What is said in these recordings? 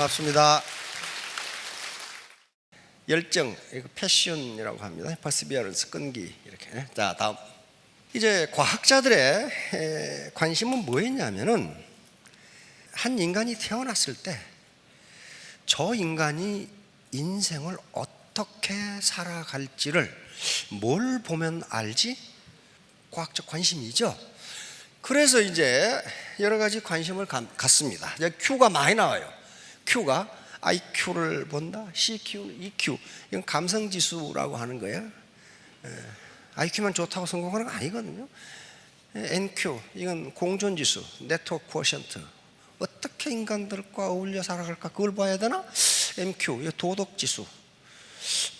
반갑습니다. 열정, 이거 패션이라고 합니다. 퍼시비어런스, 끈기. 이렇게. 자, 다음. 이제 과학자들의 관심은 뭐였냐면은, 한 인간이 태어났을 때 저 인간이 인생을 어떻게 살아갈지를 뭘 보면 알지? 과학적 관심이죠. 그래서 이제 여러 가지 관심을 갖습니다. Q가 많이 나와요. Q가 IQ를 본다. CQ, EQ. 이건 감성지수라고 하는 거예요. IQ만 좋다고 성공하는 거 아니거든요. NQ, 이건 공존지수, 네트워크 쿼션트. 어떻게 인간들과 어울려 살아갈까 그걸 봐야 되나? MQ, 이거 도덕지수.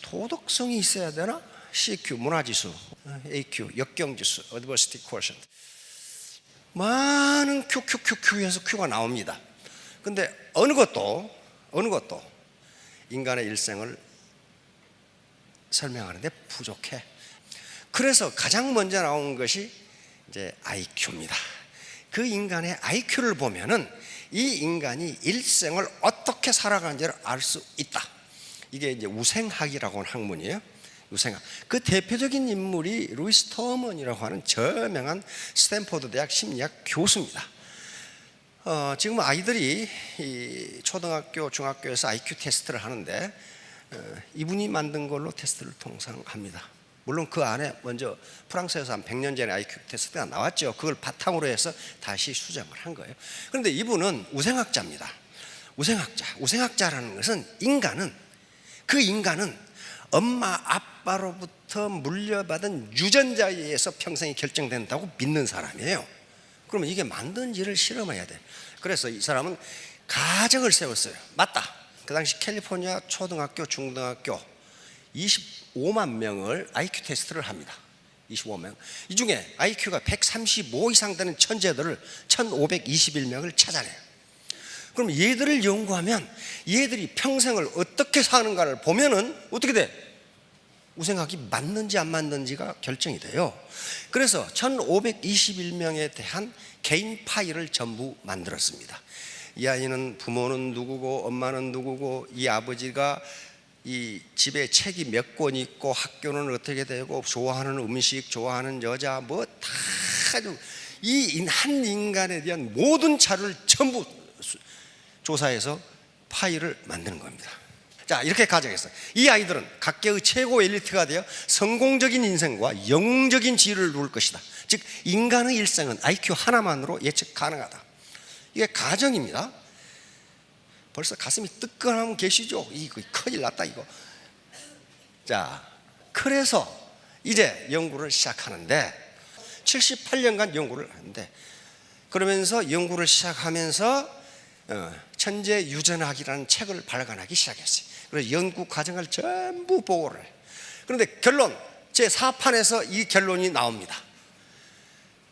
도덕성이 있어야 되나? CQ, 문화지수. AQ, 역경지수, 어드버시티 쿼션트. 많은 QQQQ에서 Q가 나옵니다. 근데 어느 것도 인간의 일생을 설명하는데 부족해. 그래서 가장 먼저 나온 것이 이제 IQ입니다. 그 인간의 IQ를 보면은 이 인간이 일생을 어떻게 살아가는지를 알 수 있다. 이게 이제 우생학이라고 하는 학문이에요. 우생학. 그 대표적인 인물이 루이스 터먼이라고 하는 저명한 스탠포드 대학 심리학 교수입니다. 지금 아이들이 이 초등학교, 중학교에서 IQ 테스트를 하는데 이분이 만든 걸로 테스트를 통상 합니다. 물론 그 안에 먼저 프랑스에서 한 100년 전에 IQ 테스트가 나왔죠. 그걸 바탕으로 해서 다시 수정을 한 거예요. 그런데 이분은 우생학자입니다. 우생학자라는 것은 그 인간은 엄마 아빠로부터 물려받은 유전자에 의해서 평생이 결정된다고 믿는 사람이에요. 그러면 이게 맞는지를 실험해야 돼. 그래서 이 사람은 가정을 세웠어요. 맞다. 그 당시 캘리포니아 초등학교, 중등학교 25만 명을 IQ 테스트를 합니다. 25명. 이 중에 IQ가 135 이상 되는 천재들을 1521명을 찾아내요. 그럼 얘들을 연구하면 얘들이 평생을 어떻게 사는가를 보면은 어떻게 돼? 우생학이 맞는지 안 맞는지가 결정이 돼요. 그래서 1521명에 대한 개인 파일을 전부 만들었습니다. 이 아이는 부모는 누구고 엄마는 누구고 이 아버지가 이 집에 책이 몇 권 있고 학교는 어떻게 되고 좋아하는 음식, 좋아하는 여자 뭐 다 이 한 인간에 대한 모든 자료를 전부 조사해서 파일을 만드는 겁니다. 자, 이렇게 가정했어요. 이 아이들은 각계의 최고 엘리트가 되어 성공적인 인생과 영웅적인 지위를 누릴 것이다. 즉 인간의 일생은 IQ 하나만으로 예측 가능하다. 이게 가정입니다. 벌써 가슴이 뜨끈하면 계시죠? 이거 큰일 났다 이거. 자, 그래서 이제 연구를 시작하는데 78년간 연구를 하는데 그러면서 연구를 시작하면서 천재 유전학이라는 책을 발간하기 시작했어요. 그래서 연구 과정을 전부 보고를 해요. 그런데 결론, 제4판에서 이 결론이 나옵니다.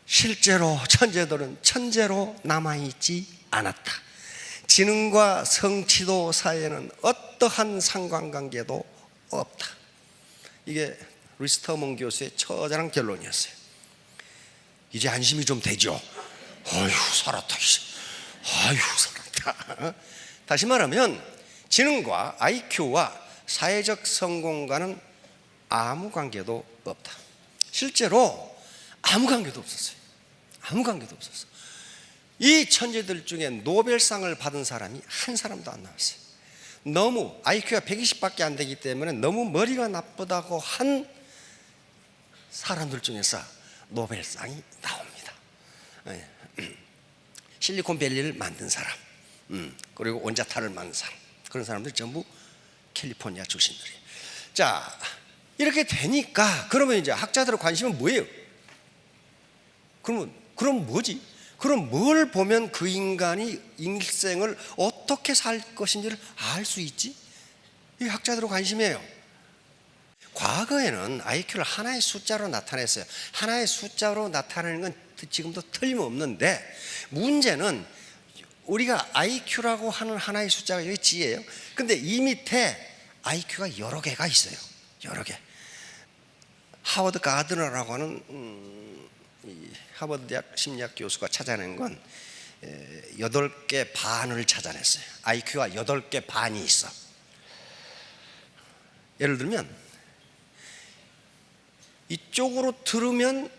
실제로 천재들은 천재로 남아있지 않았다. 지능과 성취도 사이에는 어떠한 상관관계도 없다. 이게 루이스 터먼 교수의 처절한 결론이었어요. 이제 안심이 좀 되죠. 아휴 살았다. 아휴 살았다. 다시 말하면 지능과 IQ와 사회적 성공과는 아무 관계도 없다. 실제로 아무 관계도 없었어요. 아무 관계도 없었어. 이 천재들 중에 노벨상을 받은 사람이 한 사람도 안 나왔어요. 너무 IQ가 120밖에 안 되기 때문에 너무 머리가 나쁘다고 한 사람들 중에서 노벨상이 나옵니다. 실리콘밸리를 만든 사람, 그리고 원자탄을 만든 사람, 그런 사람들 전부 캘리포니아 출신들이에요. 자, 이렇게 되니까 그러면 이제 학자들의 관심은 뭐예요? 그럼 뭐지? 그럼 뭘 보면 그 인간이 일생을 어떻게 살 것인지를 알 수 있지? 이게 학자들의 관심이에요. 과거에는 IQ를 하나의 숫자로 나타냈어요. 하나의 숫자로 나타내는 건 지금도 틀림없는데 문제는 우리가 IQ라고 하는 하나의 숫자가 여기 G예요. 근데 이 밑에 IQ가 여러 개가 있어요. 여러 개. 하워드 가드너라고 하는 하버드 대학 심리학 교수가 찾아낸 건 8개 반을 찾아냈어요. IQ가 8개 반이 있어. 예를 들면 이쪽으로 들으면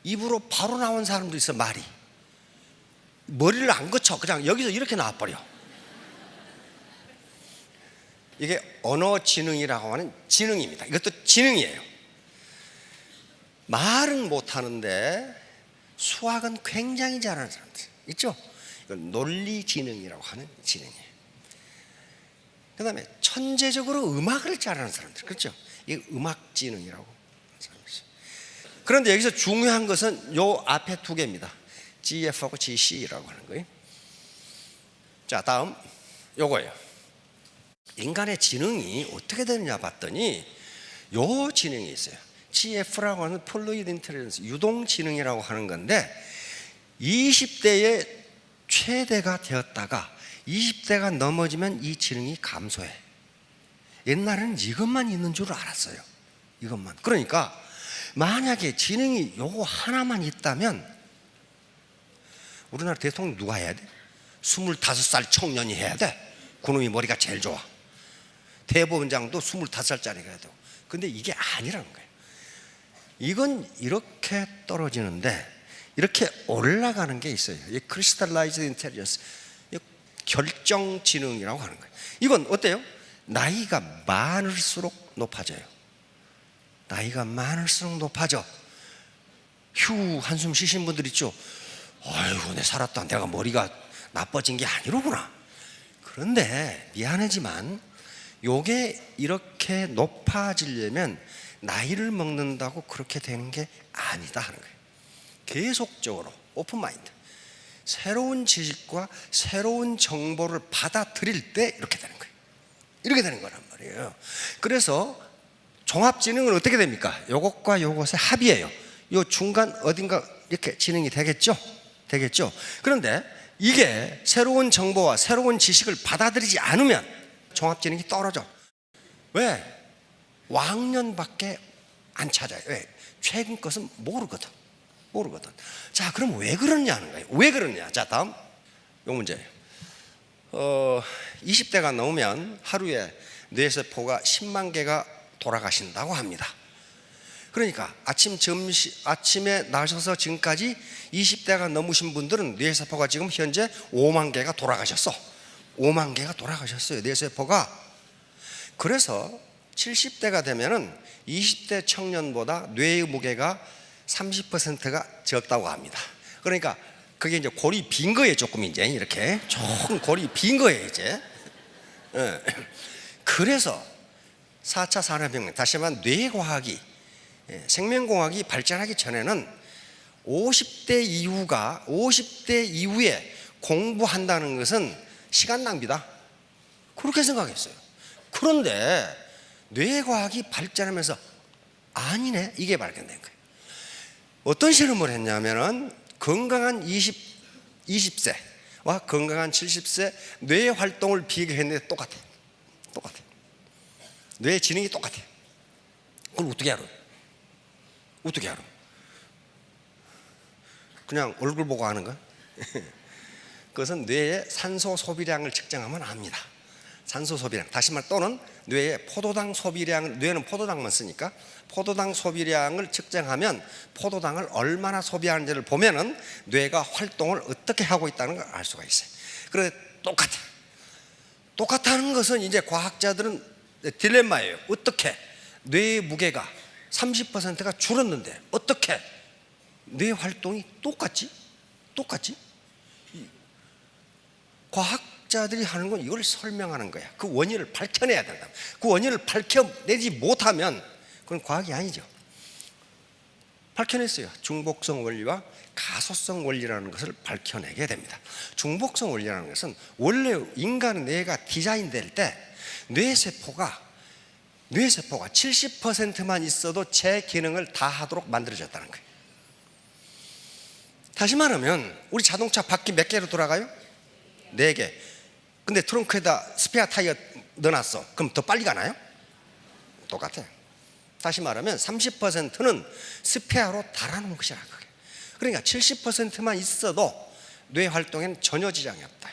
입으로 바로 나온 사람도 있어. 말이 머리를 안 거쳐 그냥 여기서 이렇게 나와버려. 이게 언어지능이라고 하는 지능입니다. 이것도 지능이에요. 말은 못하는데 수학은 굉장히 잘하는 사람들 있죠. 이건 논리지능이라고 하는 지능이에요. 그 다음에 천재적으로 음악을 잘하는 사람들, 그렇죠? 이게 음악지능이라고 하는 사람이죠. 그런데 여기서 중요한 것은 요 앞에 2개입니다. GF하고 GC라고 하는 거예요. 자, 다음 요거예요. 인간의 지능이 어떻게 되느냐 봤더니 요 지능이 있어요. GF라고 하는 플루이드 인텔리전스, 유동지능이라고 하는 건데 20대에 최대가 되었다가 20대가 넘어지면 이 지능이 감소해. 옛날에는 이것만 있는 줄 알았어요. 이것만. 그러니까 만약에 지능이 요거 하나만 있다면 우리나라 대통령 누가 해야 돼? 25살 청년이 해야 돼. 그놈이 머리가 제일 좋아. 대법원장도 25살짜리가 해야 되고. 근데 이게 아니라는 거예요. 이건 이렇게 떨어지는데 이렇게 올라가는 게 있어요. 이 크리스탈라이즈드 인텔리전스, 결정지능이라고 하는 거예요. 이건 어때요? 나이가 많을수록 높아져요. 나이가 많을수록 높아져. 휴 한숨 쉬신 분들 있죠. 아이고 내 살았다. 내가 머리가 나빠진 게 아니로구나. 그런데 미안하지만 요게 이렇게 높아지려면 나이를 먹는다고 그렇게 되는 게 아니다 하는 거예요. 계속적으로 오픈 마인드, 새로운 지식과 새로운 정보를 받아들일 때 이렇게 되는 거예요. 이렇게 되는 거란 말이에요. 그래서 종합지능은 어떻게 됩니까? 요것과 요것의 합이에요. 요 중간 어딘가 이렇게 지능이 되겠죠? 되겠죠? 그런데 이게 새로운 정보와 새로운 지식을 받아들이지 않으면 종합지능이 떨어져. 왜? 왕년밖에 안 찾아요. 왜? 최근 것은 모르거든. 자, 그럼 왜 그러냐는 거예요. 왜 그러냐? 자, 다음 요 문제예요. 20대가 넘으면 하루에 뇌세포가 10만 개가 돌아가신다고 합니다. 그러니까 아침에 나셔서 지금까지 20대가 넘으신 분들은 뇌세포가 지금 현재 5만 개가 돌아가셨어. 5만 개가 돌아가셨어요, 뇌세포가. 그래서 70대가 되면은 20대 청년보다 뇌의 무게가 30%가 적다고 합니다. 그러니까 그게 이제 골이 빈 거예요. 조금 이제 이렇게 조금 골이 빈 거예요 이제. 그래서 4차 산업혁명, 다시 말하면 뇌과학이, 생명공학이 발전하기 전에는 50대 이후에 공부한다는 것은 시간 낭비다, 그렇게 생각했어요. 그런데 뇌과학이 발전하면서 아니네, 이게 발견된 거예요. 어떤 실험을 했냐면은 건강한 20세와 건강한 70세 뇌 활동을 비교했는데 똑같아. 뇌 지능이 똑같아. 그걸 어떻게 알아? 그냥 얼굴 보고 하는 거야? 그것은 뇌의 산소 소비량을 측정하면 압니다. 산소 소비량, 다시 말 또는 뇌의 포도당 소비량을, 뇌는 포도당만 쓰니까 포도당 소비량을 측정하면 포도당을 얼마나 소비하는지를 보면은 뇌가 활동을 어떻게 하고 있다는 걸 알 수가 있어요. 그런데 똑같다는 것은 이제 과학자들은 딜레마예요. 어떻게 뇌의 무게가 30%가 줄었는데 어떻게 뇌 활동이 똑같지? 과학자들이 하는 건 이걸 설명하는 거야. 그 원인을 밝혀내야 된다. 그 원인을 밝혀내지 못하면 그건 과학이 아니죠. 밝혀냈어요. 중복성 원리와 가소성 원리라는 것을 밝혀내게 됩니다. 중복성 원리라는 것은 원래 인간의 뇌가 디자인될 때 뇌세포가 70%만 있어도 제 기능을 다 하도록 만들어졌다는 거예요. 다시 말하면 우리 자동차 바퀴 몇 개로 돌아가요? 4개. 근데 트렁크에다 스페어 타이어 넣어놨어. 그럼 더 빨리 가나요? 똑같아요. 다시 말하면 30%는 스페어로 달아놓은 것이라. 그러니까 70%만 있어도 뇌 활동에는 전혀 지장이 없다.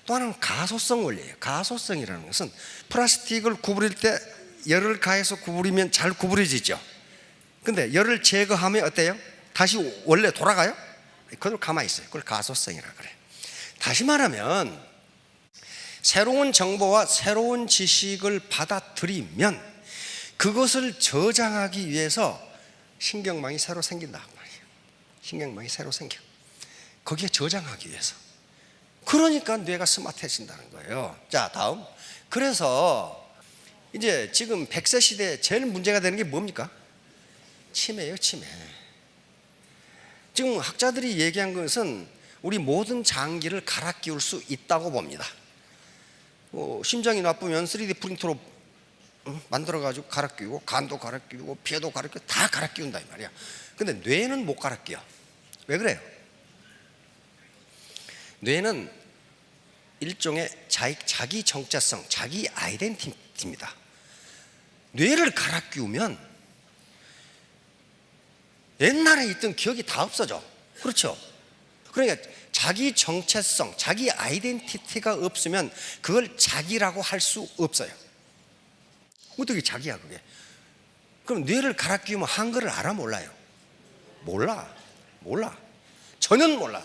또 하나는 가소성 원리예요. 가소성이라는 것은 플라스틱을 구부릴 때 열을 가해서 구부리면 잘 구부러지죠. 근데 열을 제거하면 어때요? 다시 원래 돌아가요? 그대로 가만히 있어요. 그걸 가소성이라 그래. 다시 말하면 새로운 정보와 새로운 지식을 받아들이면 그것을 저장하기 위해서 신경망이 새로 생긴단 말이에요. 신경망이 새로 생겨. 거기에 저장하기 위해서. 그러니까 뇌가 스마트해진다는 거예요. 자, 다음. 그래서 이제 지금 100세 시대에 제일 문제가 되는 게 뭡니까? 치매예요, 치매. 지금 학자들이 얘기한 것은 우리 모든 장기를 갈아 끼울 수 있다고 봅니다. 심장이 나쁘면 3D 프린터로 만들어가지고 갈아 끼우고, 간도 갈아 끼우고, 폐도 갈아 끼우고, 다 갈아 끼운다 이 말이야. 근데 뇌는 못 갈아 끼워. 왜 그래요? 뇌는 일종의 자기 정체성, 자기 아이덴티티입니다. 뇌를 갈아 끼우면 옛날에 있던 기억이 다 없어져. 그렇죠? 그러니까 자기 정체성, 자기 아이덴티티가 없으면 그걸 자기라고 할 수 없어요. 어떻게 자기야 그게? 그럼 뇌를 갈아 끼우면 한글을 알아 몰라요? 몰라. 전혀 몰라.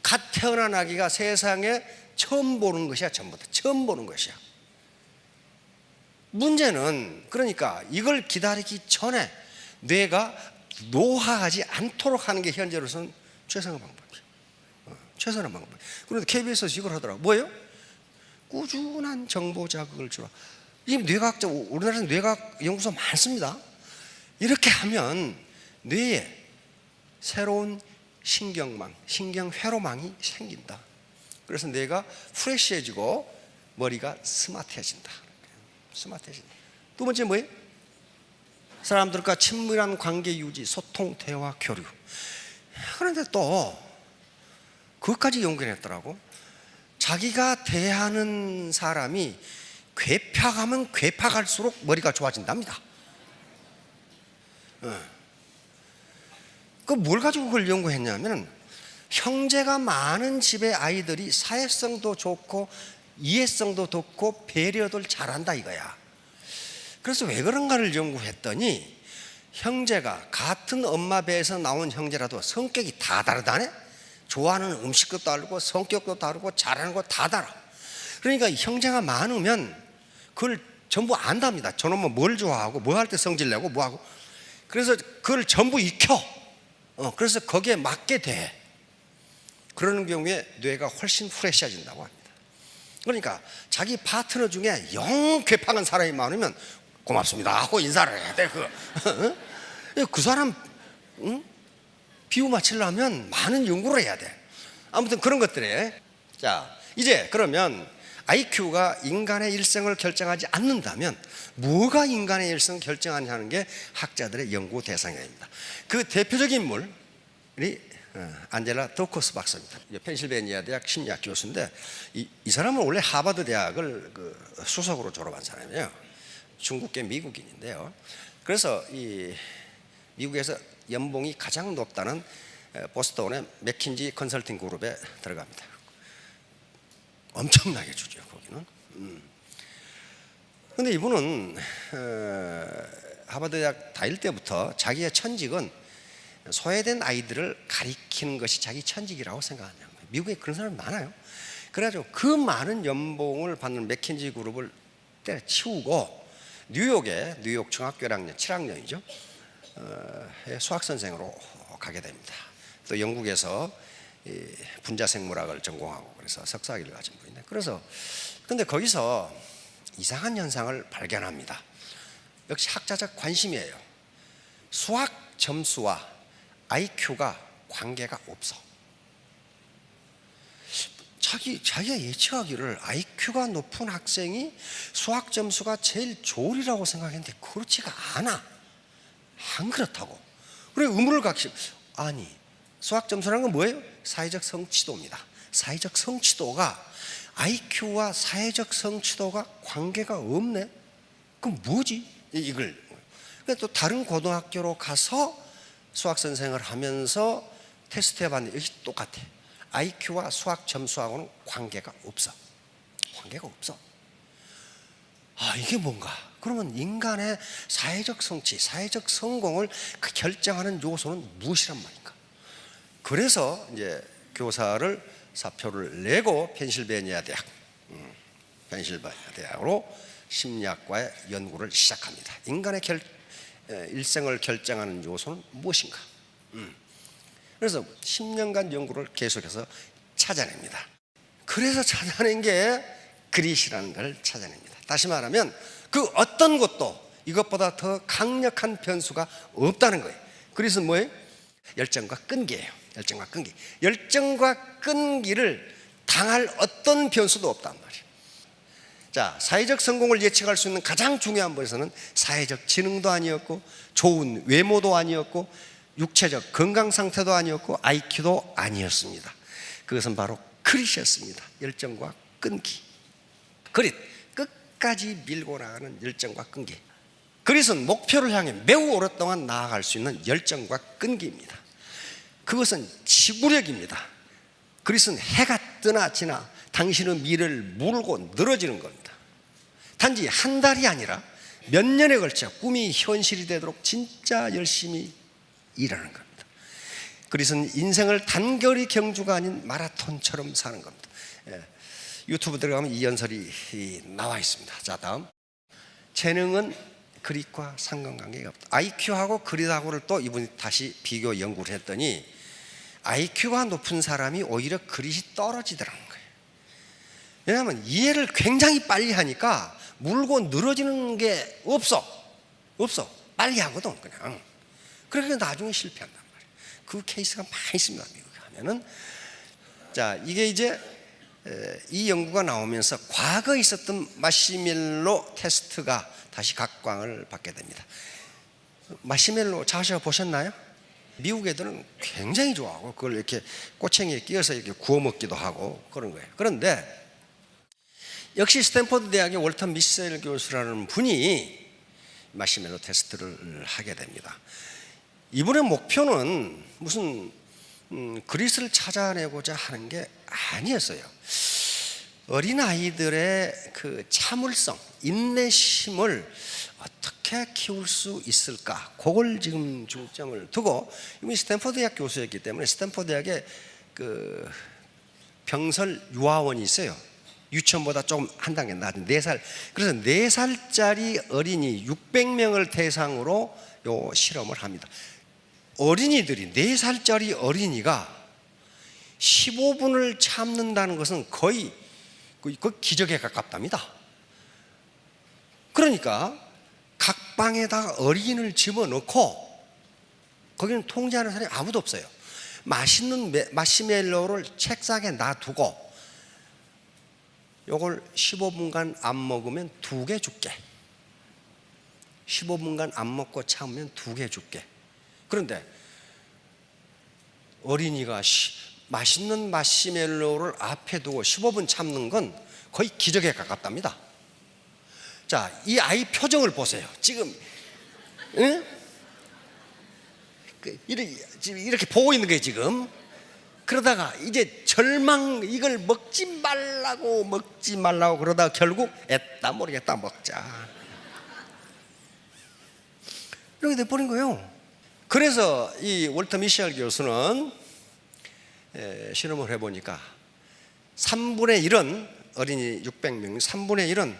갓 태어난 아기가 세상에 처음 보는 것이야. 전부 다 처음 보는 것이야. 문제는 그러니까 이걸 기다리기 전에 뇌가 노화하지 않도록 하는 게 현재로서는 최선의 방법이에요. 최선의 방법. 그런데 KBS에서 이걸 하더라고. 뭐예요? 꾸준한 정보 자극을 주라. 이 뇌과학자, 우리나라에서 뇌과학 연구소 많습니다. 이렇게 하면 뇌에 새로운 신경망, 신경회로망이 생긴다. 그래서 뇌가 프레시해지고 머리가 스마트해진다. 스마트해진다. 두 번째 뭐예요? 사람들과 친밀한 관계 유지, 소통, 대화, 교류. 그런데 또 그것까지 연구했더라고. 자기가 대하는 사람이 괴팍하면 괴팍할수록 머리가 좋아진답니다. 그 뭘 가지고 그걸 연구했냐면 형제가 많은 집의 아이들이 사회성도 좋고 이해성도 좋고 배려도 잘한다 이거야. 그래서 왜 그런가를 연구했더니 형제가 같은 엄마 배에서 나온 형제라도 성격이 다 다르다네. 좋아하는 음식도 다르고 성격도 다르고 잘하는 거 다 달라. 그러니까 형제가 많으면 그걸 전부 안답니다. 저놈은 뭘 좋아하고 뭐 할 때 성질내고 뭐하고. 그래서 그걸 전부 익혀. 그래서 거기에 맞게 돼. 그러는 경우에 뇌가 훨씬 프레시해진다고 합니다. 그러니까 자기 파트너 중에 영 괴팍한 사람이 많으면 고맙습니다 하고 인사를 해야 돼. 그 사람 비유 맞추려면 많은 연구를 해야 돼. 아무튼 그런 것들에. 자, 이제 그러면 IQ가 인간의 일생을 결정하지 않는다면 뭐가 인간의 일생을 결정하냐는 게 학자들의 연구 대상입니다. 그 대표적인 인물이 안젤라 도커스 박사입니다. 펜실베니아 대학 심리학 교수인데 이 사람은 원래 하버드 대학을 수석으로 졸업한 사람이에요. 중국계 미국인인데요. 그래서 이 미국에서 연봉이 가장 높다는 보스턴의 맥킨지 컨설팅 그룹에 들어갑니다. 엄청나게 주죠 거기는. 그런데 이분은 하버드 대학 다닐 때부터 자기의 천직은 소외된 아이들을 가리키는 것이 자기 천직이라고 생각하는 거예요. 미국에 그런 사람이 많아요. 그래가지고 그 많은 연봉을 받는 맥킨지 그룹을 때려치우고 뉴욕에 뉴욕 중학교 1학년 7학년이죠. 수학선생으로 가게 됩니다. 또 영국에서 분자생물학을 전공하고 그래서 석사학위를 가진 분인데, 그래서 근데 거기서 이상한 현상을 발견합니다. 역시 학자적 관심이에요. 수학 점수와 IQ가 관계가 없어. 자기가 예측하기를 IQ가 높은 학생이 수학 점수가 제일 좋으리라고 생각했는데 그렇지가 않아. 안 그렇다고. 그래 의문을 갖기. 아니, 수학 점수라는 건 뭐예요? 사회적 성취도입니다. 사회적 성취도가 IQ와 사회적 성취도가 관계가 없네. 그럼 뭐지? 이걸. 또 다른 고등학교로 가서 수학 선생을 하면서 테스트 해봤는데 여기 똑같아. IQ와 수학 점수하고는 관계가 없어. 관계가 없어. 아, 이게 뭔가? 그러면 인간의 사회적 성취, 사회적 성공을 그 결정하는 요소는 무엇이란 말인가? 그래서 이제 교사를 사표를 내고 펜실베니아 대학으로 심리학과의 연구를 시작합니다. 인간의 일생을 결정하는 요소는 무엇인가? 그래서 10년간 연구를 계속해서 찾아냅니다. 그래서 찾아낸 게 그릿이라는 걸 찾아냅니다. 다시 말하면 그 어떤 것도 이것보다 더 강력한 변수가 없다는 거예요. 그릿은 뭐예요? 열정과 끈기예요. 열정과 끈기. 열정과 끈기를 당할 어떤 변수도 없단 말이에요. 자, 사회적 성공을 예측할 수 있는 가장 중요한 것은 사회적 지능도 아니었고, 좋은 외모도 아니었고, 육체적 건강 상태도 아니었고, IQ도 아니었습니다. 그것은 바로 그릿이었습니다. 열정과 끈기. 그릿, 끝까지 밀고 나가는 열정과 끈기. 그릿은 목표를 향해 매우 오랫동안 나아갈 수 있는 열정과 끈기입니다. 그것은 지구력입니다. 그릿은 해가 뜨나 지나 당신의 미래를 물고 늘어지는 겁니다. 단지 한 달이 아니라 몇 년에 걸쳐 꿈이 현실이 되도록 진짜 열심히 일하는 겁니다. 그릿은 인생을 단거리 경주가 아닌 마라톤처럼 사는 겁니다. 유튜브 들어가면 이 연설이 나와 있습니다. 자, 다음. 재능은 그릿과 상관관계가 없다. IQ하고 그릿하고를 또 이분이 다시 비교 연구를 했더니 IQ가 높은 사람이 오히려 그릿이 떨어지더라는 거예요. 왜냐하면 이해를 굉장히 빨리 하니까 물고 늘어지는 게 없어. 빨리 하거든 그냥. 그러니까 나중에 실패한단 말이에요. 그 케이스가 많이 있습니다. 미국에 가면은. 자, 이게 이제 이 연구가 나오면서 과거에 있었던 마시멜로 테스트가 다시 각광을 받게 됩니다. 마시멜로 자주 보셨나요? 미국 애들은 굉장히 좋아하고 그걸 이렇게 꼬챙이에 끼워서 이렇게 구워 먹기도 하고 그런 거예요. 그런데 역시 스탠포드 대학의 월터 미셀 교수라는 분이 마시멜로 테스트를 하게 됩니다. 이분의 목표는 무슨 그릿을 찾아내고자 하는 게 아니었어요. 어린아이들의 그 참을성, 인내심을 어떻게 키울 수 있을까? 그걸 지금 중점을 두고, 이분이 스탠포드 대학 교수였기 때문에 스탠포드 대학에 그 병설 유아원이 있어요. 유치원보다 조금 한 단계 낮은 4살. 그래서 4살짜리 어린이 600명을 대상으로 요 실험을 합니다. 어린이들이 4살짜리 어린이가 15분을 참는다는 것은 거의 그 기적에 가깝답니다. 그러니까 각 방에다가 어린이를 집어넣고 거기는 통제하는 사람이 아무도 없어요. 맛있는 마시멜로를 책상에 놔두고 요걸 15분간 안 먹으면 2개 줄게. 15분간 안 먹고 참으면 2개 줄게. 그런데 어린이가 맛있는 마시멜로를 앞에 두고 15분 참는 건 거의 기적에 가깝답니다. 자, 이 아이 표정을 보세요. 지금 이렇게 보고 있는 거예요 지금. 그러다가 이제 이걸 먹지 말라고 그러다가 결국 애따 모르겠다 먹자 이렇게 돼버린 거예요. 그래서 이 월터 미셸 교수는 실험을 해보니까 3분의 1은 어린이 600명 3분의 1은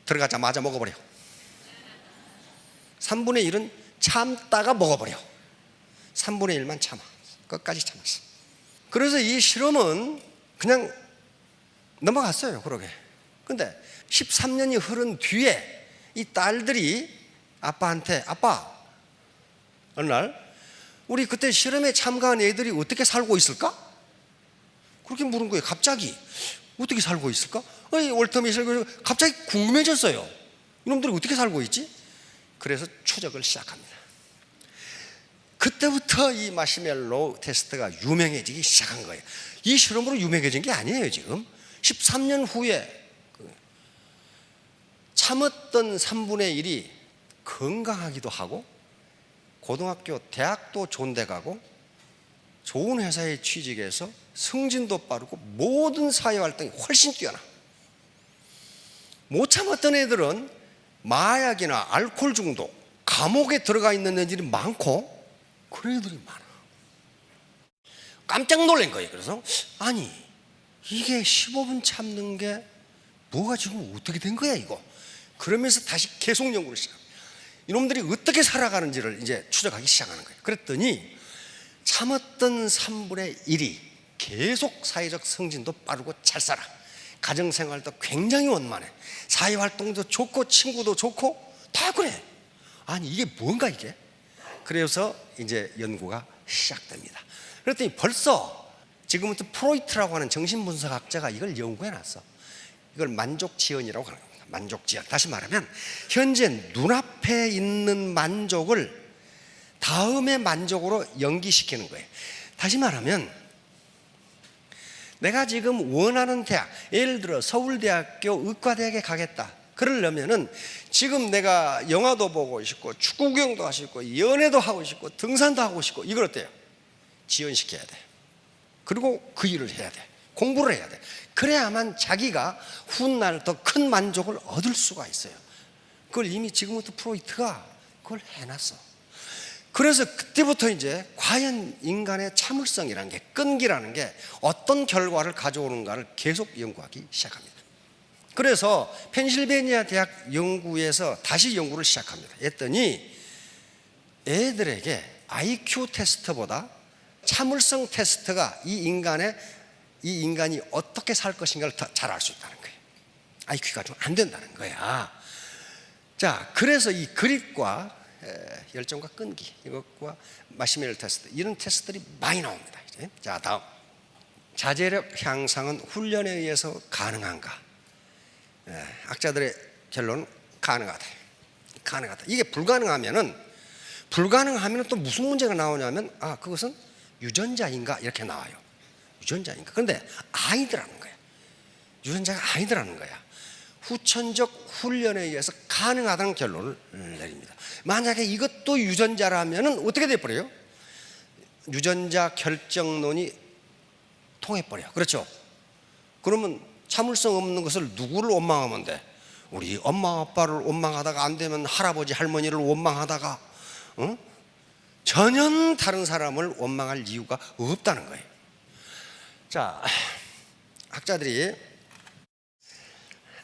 들어가자마자 먹어버려. 3분의 1은 참다가 먹어버려. 3분의 1만 참아. 끝까지 참았어. 그래서 이 실험은 그냥 넘어갔어요. 그러게. 근데 13년이 흐른 뒤에 이 딸들이 아빠한테, 아빠, 어느 날 우리 그때 실험에 참가한 애들이 어떻게 살고 있을까? 그렇게 물은 거예요. 갑자기 어떻게 살고 있을까? 월터 미셸 교수가 갑자기 궁금해졌어요. 이놈들이 어떻게 살고 있지? 그래서 추적을 시작합니다. 그때부터 이 마시멜로 테스트가 유명해지기 시작한 거예요. 이 실험으로 유명해진 게 아니에요. 지금 13년 후에 참았던 3분의 1이 건강하기도 하고 고등학교, 대학도 좋은 데 가고 좋은 회사에 취직해서 승진도 빠르고 모든 사회활동이 훨씬 뛰어나. 못 참았던 애들은 마약이나 알코올 중독, 감옥에 들어가 있는 애들이 많고 그런 애들이 많아. 깜짝 놀란 거예요. 그래서 아니 이게 15분 참는 게 뭐가 지금 어떻게 된 거야 이거. 그러면서 다시 계속 연구를 시작. 이놈들이 어떻게 살아가는지를 이제 추적하기 시작하는 거예요. 그랬더니 참았던 3분의 1이 계속 사회적 승진도 빠르고 잘 살아. 가정생활도 굉장히 원만해. 사회활동도 좋고 친구도 좋고 다 그래. 아니 이게 뭔가 이게. 그래서 이제 연구가 시작됩니다. 그랬더니 벌써 지금부터 프로이트라고 하는 정신분석학자가 이걸 연구해 놨어. 이걸 만족지연이라고 하는 겁니다. 만족지연. 다시 말하면 현재 눈앞에 있는 만족을 다음의 만족으로 연기시키는 거예요. 다시 말하면 내가 지금 원하는 대학, 예를 들어 서울대학교 의과대학에 가겠다. 그러려면은 지금 내가 영화도 보고 싶고 축구 구경도 하고 싶고 연애도 하고 싶고 등산도 하고 싶고 이걸 어때요? 지연시켜야 돼. 그리고 그 일을 해야 돼. 공부를 해야 돼. 그래야만 자기가 훗날 더 큰 만족을 얻을 수가 있어요. 그걸 이미 지금부터 프로이트가 그걸 해놨어. 그래서 그때부터 이제 과연 인간의 참을성이라는 게, 끈기라는 게 어떤 결과를 가져오는가를 계속 연구하기 시작합니다. 그래서 펜실베니아 대학 연구에서 다시 연구를 시작합니다. 했더니 애들에게 IQ 테스트보다 참을성 테스트가 이 인간이 어떻게 살 것인가를 더 잘 알 수 있다는 거예요. IQ가 좀 안 된다는 거야. 자, 그래서 이 그릿과 열정과 끈기, 이것과 마시멜로 테스트, 이런 테스트들이 많이 나옵니다. 이제. 자, 다음. 자제력 향상은 훈련에 의해서 가능한가? 학자들의 결론은 가능하다. 이게 불가능하면은 또 무슨 문제가 나오냐면 그것은 유전자인가 이렇게 나와요. 유전자인가. 그런데 아니더라는 거야. 유전자가 아니더라는 거야. 후천적 훈련에 의해서 가능하다는 결론을 내립니다. 만약에 이것도 유전자라면 어떻게 돼버려요? 유전자 결정론이 통해버려. 그렇죠? 그러면 참을성 없는 것을 누구를 원망하면 돼? 우리 엄마 아빠를 원망하다가 안 되면 할아버지 할머니를 원망하다가 전혀 다른 사람을 원망할 이유가 없다는 거예요. 자, 학자들이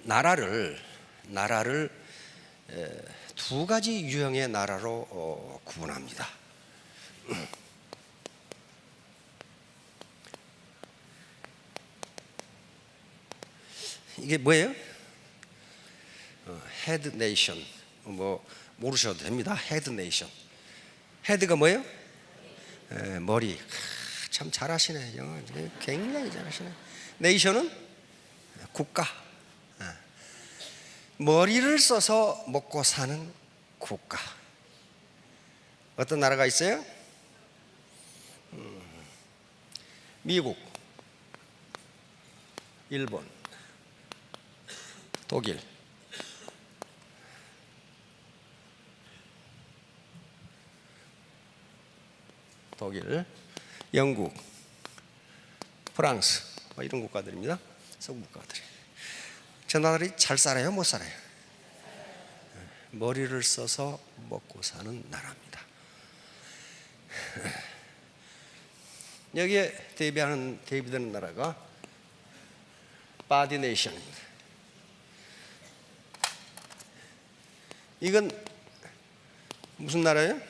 나라를 두 가지 유형의 나라로 구분합니다. 이게 뭐예요? 헤드 네이션. 뭐 모르셔도 됩니다. 헤드 네이션. 헤드가 뭐예요? 머리. 참 잘하시네. 영어 굉장히 잘하시네. 네이션은 국가. 머리를 써서 먹고 사는 국가. 어떤 나라가 있어요? 미국, 일본, 독일, 영국, 프랑스, 이런 국가들입니다. 서구 국가들. 저 나라들이 잘 살아요? 못 살아요? 머리를 써서 먹고 사는 나라입니다. 여기에 대비되는 나라가 바디 네이션입니다. 이건 무슨 나라예요?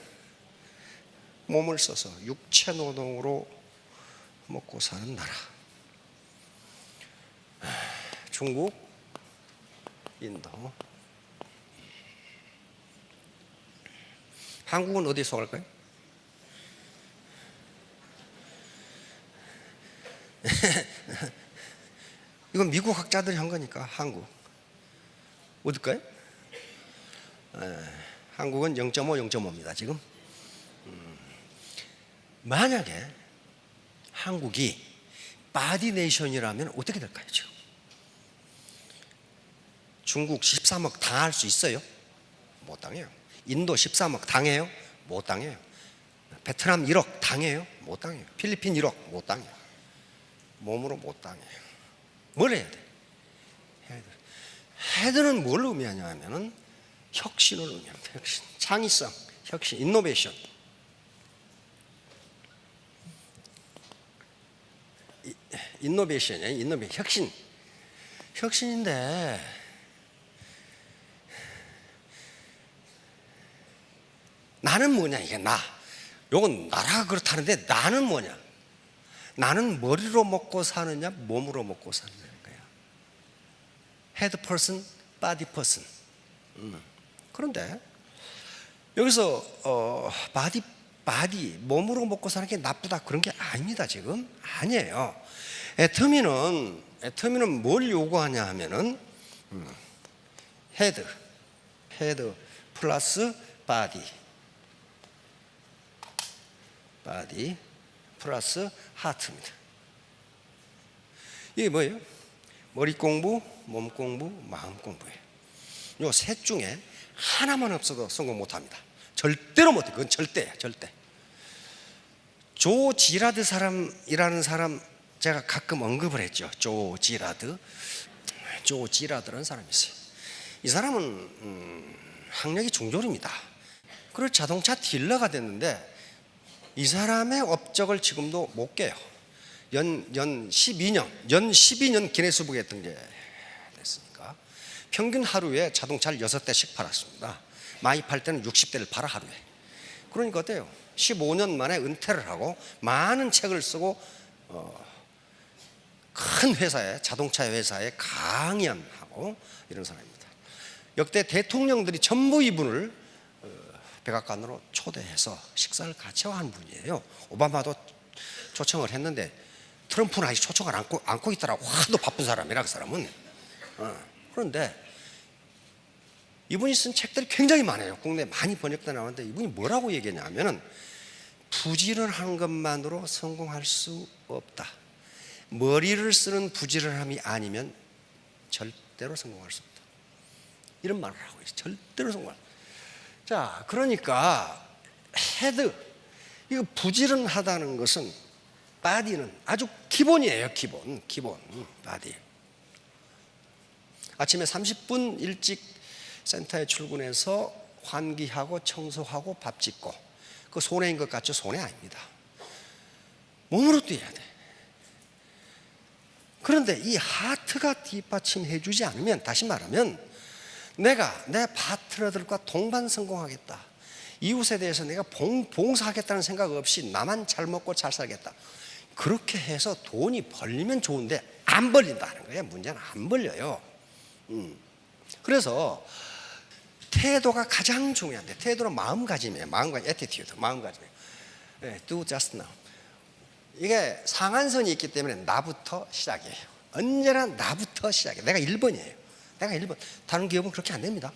몸을 써서 육체 노동으로 먹고 사는 나라. 중국, 인도. 한국은 어디에 속할까요? 이건 미국 학자들이 한 거니까 한국. 어딜까요? 한국은 0.5, 0.5입니다 지금. 만약에 한국이 바디 네이션이라면 어떻게 될까요 지금? 중국 13억 당할 수 있어요? 못 당해요. 인도 13억 당해요? 못 당해요. 베트남 1억 당해요? 못 당해요. 필리핀 1억 못 당해요. 몸으로 못 당해요. 뭘 해야 돼? 헤드는 뭘 의미하냐 하면은 혁신을 의미합니다. 혁신, 창의성, 혁신, 인노베이션. 인노베이션이에요. 인노베이션, 혁신. 혁신인데 나는 뭐냐, 이게 나. 요건 나라가 그렇다는데 나는 뭐냐? 나는 머리로 먹고 사느냐, 몸으로 먹고 사느냐 거야. 헤드 퍼슨, 바디 퍼슨. 그런데 여기서 바디 몸으로 먹고 사는 게 나쁘다 그런 게 아닙니다. 지금 아니에요. 애터미는 뭘 요구하냐 하면은 헤드 플러스 바디 플러스 하트입니다. 이게 뭐예요? 머리 공부, 몸 공부, 마음 공부예요. 요 셋 중에 하나만 없어도 성공 못합니다. 절대로 못해. 그건 절대야, 절대. 조 지라드 사람이라는 사람 제가 가끔 언급을 했죠. 조 지라드라는 사람이 있어요. 이 사람은 학력이 중졸입니다. 그리고 자동차 딜러가 됐는데 이 사람의 업적을 지금도 못 깨요. 연 12년 기네스북에 등재됐으니까 평균 하루에 자동차를 6대씩 팔았습니다. 많이 팔 때는 60대를 팔아 하루에. 그러니까 어때요? 15년 만에 은퇴를 하고 많은 책을 쓰고 큰 회사에, 자동차 회사에 강연하고 이런 사람입니다. 역대 대통령들이 전부 이분을 백악관으로 초대해서 식사를 같이 한 분이에요. 오바마도 초청을 했는데 트럼프는 아직 초청을 안고 있더라고. 하도 바쁜 사람이라 그 사람은. 그런데 이분이 쓴 책들이 굉장히 많아요. 국내에 많이 번역돼 나왔는데 이분이 뭐라고 얘기했냐면은 부지런한 것만으로 성공할 수 없다. 머리를 쓰는 부지런함이 아니면 절대로 성공할 수 없다. 이런 말을 하고 있어요. 절대로 성공할 수 없다. 자, 그러니까 헤드, 이거 부지런하다는 것은 바디는 아주 기본이에요. 기본 바디. 아침에 30분 일찍 센터에 출근해서 환기하고 청소하고 밥 짓고, 그 손해인 것 같죠? 손해 아닙니다. 몸으로 뛰어야 돼. 그런데 이 하트가 뒷받침해 주지 않으면, 다시 말하면 내가 내 파트너들과 동반 성공하겠다, 이웃에 대해서 내가 봉사하겠다는 생각 없이 나만 잘 먹고 잘 살겠다, 그렇게 해서 돈이 벌리면 좋은데 안 벌린다는 거예요. 문제는 안 벌려요. 그래서 태도가 가장 중요한데, 태도는 마음가짐이에요. 마음가짐, attitude, 마음가짐이에요. Do just now. 이게 상한선이 있기 때문에 나부터 시작이에요. 언제나 나부터 시작이에요. 내가 1번이에요. 내가 1번. 다른 기업은 그렇게 안 됩니다.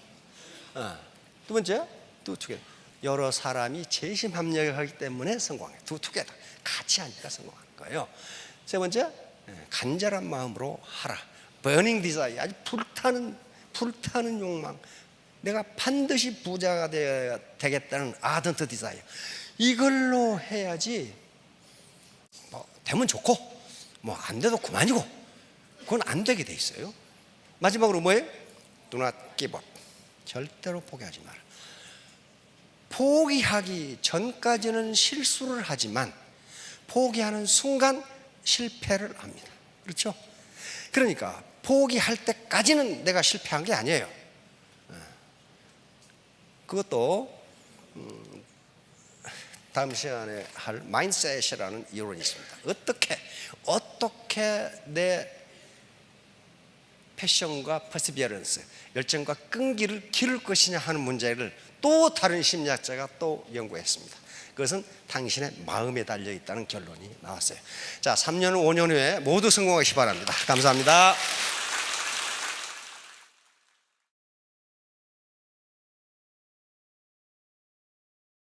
두 번째, do together. 여러 사람이 재심 합력하기 때문에 성공해요. do together. 같이 하니까 성공하는 거예요. 세 번째, 간절한 마음으로 하라. burning desire. 아주 불타는 욕망. 내가 반드시 부자가 되겠다는 ardent desire. 이걸로 해야지. 뭐 되면 좋고 뭐 안 돼도 그만이고, 그건 안 되게 돼 있어요. 마지막으로 뭐예요? Do not give up. 절대로 포기하지 마라. 포기하기 전까지는 실수를 하지만 포기하는 순간 실패를 합니다. 그렇죠? 그러니까 포기할 때까지는 내가 실패한 게 아니에요. 그것도 다음 시간에 할 마인드셋이라는 이론이 있습니다. 어떻게 내 패션과 퍼시비어런스, 열정과 끈기를 기를 것이냐 하는 문제를 또 다른 심리학자가 또 연구했습니다. 그것은 당신의 마음에 달려 있다는 결론이 나왔어요. 자, 3년 5년 후에 모두 성공하시기 바랍니다. 감사합니다.